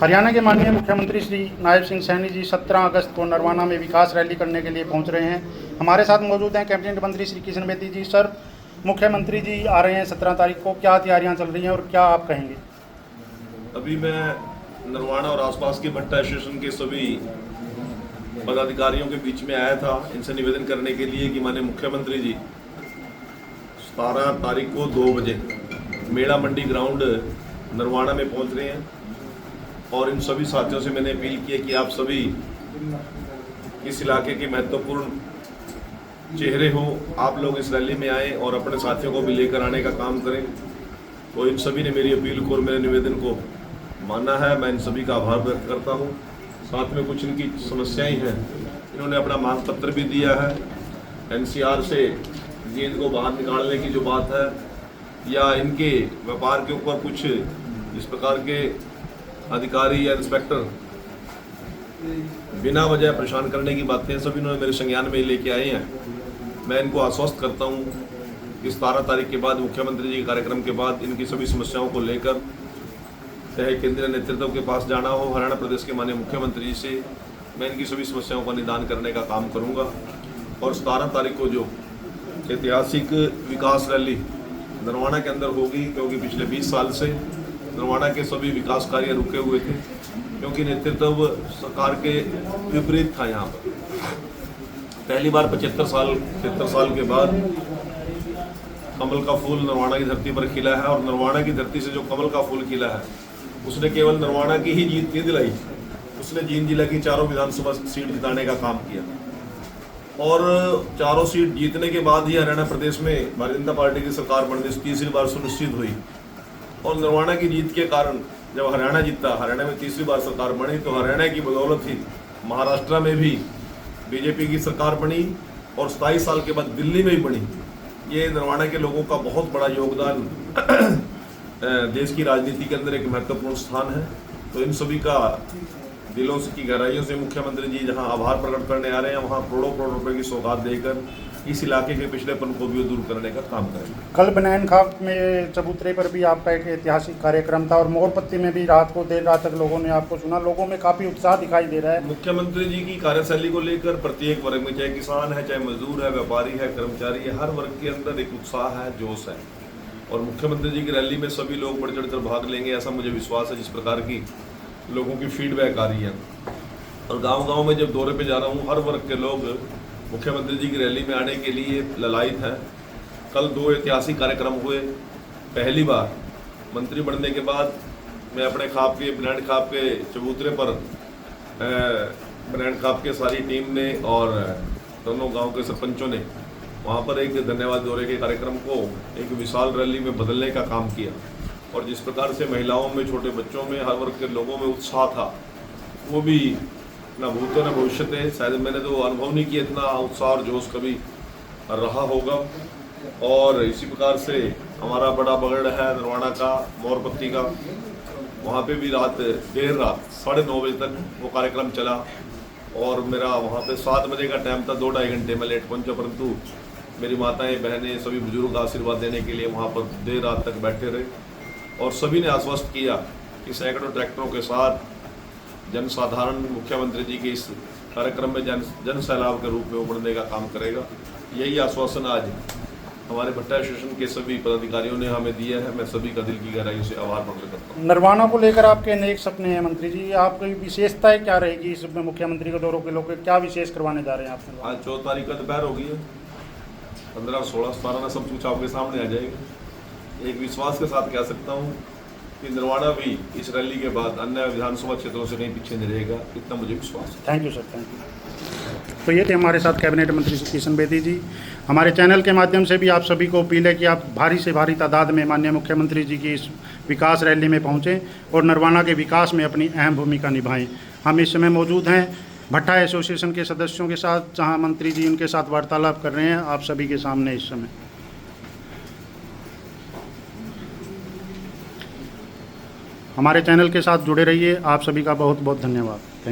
हरियाणा के माननीय मुख्यमंत्री श्री नायब सिंह सैनी जी 17 अगस्त को नरवाना में विकास रैली करने के लिए पहुंच रहे हैं। हमारे साथ मौजूद हैं कैबिनेट मंत्री श्री किशन बेदी जी। सर, मुख्यमंत्री जी आ रहे हैं 17 तारीख को, क्या तैयारियां चल रही हैं और क्या आप कहेंगे? अभी मैं नरवाना और आसपास के भट्टा स्टेशन के सभी पदाधिकारियों के बीच में आया था इनसे निवेदन करने के लिए कि माननीय मुख्यमंत्री जी 17 तारीख को 2 बजे मेड़ा मंडी ग्राउंड नरवाना में पहुंच रहे हैं। और इन सभी साथियों से मैंने अपील की है कि आप सभी इस इलाके के महत्वपूर्ण चेहरे हो, आप लोग इस रैली में आए और अपने साथियों को भी लेकर आने का काम करें। तो इन सभी ने मेरी अपील को और मेरे निवेदन को माना है। मैं इन सभी का आभार व्यक्त करता हूँ। साथ में कुछ इनकी समस्याएं हैं, इन्होंने अपना मांग पत्र भी दिया है। एनसीआर से गेंद को बाहर निकालने की जो बात है, या इनके व्यापार के ऊपर कुछ इस प्रकार के अधिकारी या इंस्पेक्टर बिना वजह परेशान करने की बातें सभी इन्होंने मेरे संज्ञान में लेके आए हैं। मैं इनको आश्वस्त करता हूं कि 17 तारीख के बाद मुख्यमंत्री जी के कार्यक्रम के बाद इनकी सभी समस्याओं को लेकर चाहे केंद्रीय नेतृत्व के पास जाना हो, हरियाणा प्रदेश के माननीय मुख्यमंत्री जी से मैं इनकी सभी समस्याओं का निदान करने का काम करूँगा। और 17 तारीख को जो ऐतिहासिक विकास रैली नरवाना के अंदर होगी, क्योंकि पिछले 20 साल से नरवाना के सभी विकास कार्य रुके हुए थे, क्योंकि नेतृत्व सरकार के विपरीत था। यहाँ पर पहली बार 73 साल के बाद कमल का फूल नरवाना की धरती पर खिला है। और नरवाना की धरती से जो कमल का फूल खिला है उसने केवल नरवाना की ही जीत नहीं दिलाई, उसने जींद जिला की चारों विधानसभा सीट जिताने का काम किया। और चारों सीट जीतने के बाद ही हरियाणा प्रदेश में भारतीय जनता पार्टी की सरकार बनने से तीसरी बार सुनिश्चित हुई। और नरवाना की जीत के कारण जब हरियाणा जीता, हरियाणा में तीसरी बार सरकार बनी, तो हरियाणा की बदौलत ही महाराष्ट्र में भी बीजेपी की सरकार बनी और 27 साल के बाद दिल्ली में भी बनी। ये नरवाना के लोगों का बहुत बड़ा योगदान देश की राजनीति के अंदर एक महत्वपूर्ण स्थान है। तो इन सभी का दिलों से की गहराइयों से मुख्यमंत्री जी जहां आभार प्रकट करने आ रहे हैं, वहां करोड़ों करोड़ रुपए की सौगात देकर इस इलाके के पिछड़ेपन को भी दूर करने का काम करेंगे। कल बनैन खाप में चबूतरे पर भी आपका एक ऐतिहासिक कार्यक्रम था और मोरपत्ती में भी रात को देर रात तक लोगों ने आपको सुना। लोगों में काफी उत्साह दिखाई दे रहा है। मुख्यमंत्री जी की कार्यशैली को लेकर प्रत्येक वर्ग में, चाहे किसान है, चाहे मजदूर है, व्यापारी है, कर्मचारी है, हर वर्ग के अंदर एक उत्साह है, जोश है। और मुख्यमंत्री जी की रैली में सभी लोग बढ़ चढ़ कर भाग लेंगे, ऐसा मुझे विश्वास है। जिस प्रकार की लोगों की फीडबैक आ रही है और गांव-गांव में जब दौरे पे जा रहा हूं, हर वर्ग के लोग मुख्यमंत्री जी की रैली में आने के लिए ललायित हैं। कल 2 ऐतिहासिक कार्यक्रम हुए। पहली बार मंत्री बनने के बाद मैं अपने खाप के बनैन खाप के चबूतरे पर बनैन खाप के सारी टीम ने और दोनों गांव के सरपंचों ने वहां पर एक धन्यवाद दौरे के कार्यक्रम को एक विशाल रैली में बदलने का काम किया। और जिस प्रकार से महिलाओं में, छोटे बच्चों में, हर वर्ग के लोगों में उत्साह था, वो भी न भूतो न भविष्यते। शायद मैंने तो अनुभव नहीं किया इतना उत्साह और जोश कभी रहा होगा। और इसी प्रकार से हमारा बड़ा बगड़ है नरवाना का, मोरपत्ती का, वहाँ पे भी देर रात 9:30 बजे तक वो कार्यक्रम चला। और मेरा वहाँ पे 7 बजे का टाइम था, 2-2.5 घंटे में लेट पहुँचा, परंतु मेरी माताएं, बहनें, सभी बुजुर्ग आशीर्वाद देने के लिए वहाँ पर देर रात तक बैठे रहे। और सभी ने आश्वस्त किया कि सैकड़ों ट्रैक्टरों के साथ जनसाधारण मुख्यमंत्री जी के इस कार्यक्रम में जन सैलाब के रूप में उमड़ने का काम करेगा। यही आश्वासन आज हमारे भट्टा स्टेशन के सभी पदाधिकारियों ने हमें दिया है। मैं सभी का दिल की गहराइयों से आभार प्रकट करता हूँ। नरवाना को लेकर आपके अनेक सपने हैं मंत्री जी, आपकी विशेषताएं क्या रहेगी इसमें? मुख्यमंत्री के दौरों के लोग क्या विशेष करवाने जा रहे हैं आप? आज 14 तारीख का दोपहर होगी है, 15, 16, 17 में सब कुछ आपके सामने आ जाएगा। एक विश्वास के साथ कह सकता हूँ कि नरवाना भी इस रैली के बाद अन्य विधानसभा क्षेत्रों से कहीं पीछे नहीं रहेगा, इतना मुझे विश्वास है। Thank you sir, thank you. तो ये थे हमारे साथ कैबिनेट मंत्री श्री किशन बेदी जी। हमारे चैनल के माध्यम से भी आप सभी को अपील है कि आप भारी से भारी तादाद में माननीय मुख्यमंत्री जी की इस विकास रैली में पहुँचें और नरवाना के विकास में अपनी अहम भूमिका निभाएं। हम इस समय मौजूद हैं भट्टा एसोसिएशन के सदस्यों के साथ, जहाँ मंत्री जी उनके साथ वार्तालाप कर रहे हैं आप सभी के सामने इस समय। हमारे चैनल के साथ जुड़े रहिए। आप सभी का बहुत बहुत धन्यवाद।